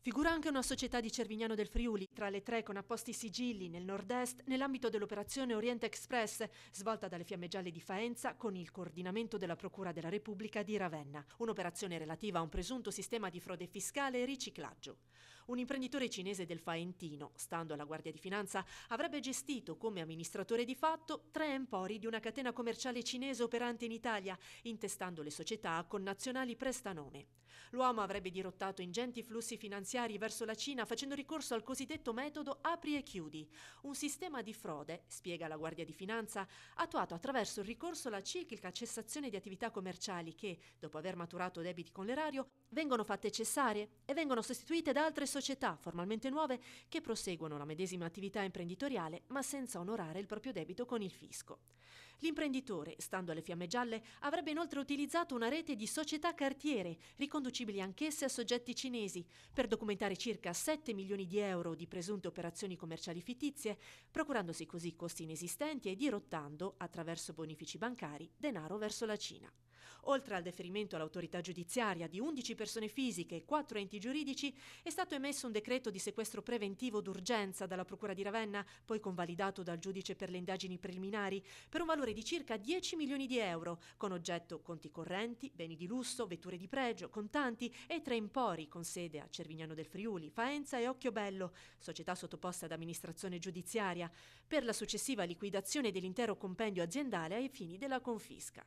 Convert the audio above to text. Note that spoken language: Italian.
Figura anche una società di Cervignano del Friuli, tra le tre con apposti sigilli nel nord-est, nell'ambito dell'operazione Oriente Express, svolta dalle Fiamme Gialle di Faenza con il coordinamento della Procura della Repubblica di Ravenna. Un'operazione relativa a un presunto sistema di frode fiscale e riciclaggio. Un imprenditore cinese del Faentino, stando alla Guardia di Finanza, avrebbe gestito come amministratore di fatto 3 empori di una catena commerciale cinese operante in Italia, intestando le società a connazionali prestanome. L'uomo avrebbe dirottato ingenti flussi finanziari verso la Cina facendo ricorso al cosiddetto metodo apri e chiudi, un sistema di frode, spiega la Guardia di Finanza, attuato attraverso il ricorso alla ciclica cessazione di attività commerciali che, dopo aver maturato debiti con l'erario, vengono fatte cessare e vengono sostituite da altre società formalmente nuove che proseguono la medesima attività imprenditoriale ma senza onorare il proprio debito con il fisco. L'imprenditore, stando alle Fiamme Gialle, avrebbe inoltre utilizzato una rete di società cartiere, riconducibili anch'esse a soggetti cinesi, per documentare circa 7 milioni di euro di presunte operazioni commerciali fittizie, procurandosi così costi inesistenti e dirottando, attraverso bonifici bancari, denaro verso la Cina. Oltre al deferimento all'autorità giudiziaria di 11 persone fisiche e 4 enti giuridici, è stato emesso un decreto di sequestro preventivo d'urgenza dalla Procura di Ravenna, poi convalidato dal giudice per le indagini preliminari, per un valore di circa 10 milioni di euro, con oggetto conti correnti, beni di lusso, vetture di pregio, contanti e 3 empori con sede a Cervignano del Friuli, Faenza e Occhiobello, società sottoposta ad amministrazione giudiziaria, per la successiva liquidazione dell'intero compendio aziendale ai fini della confisca.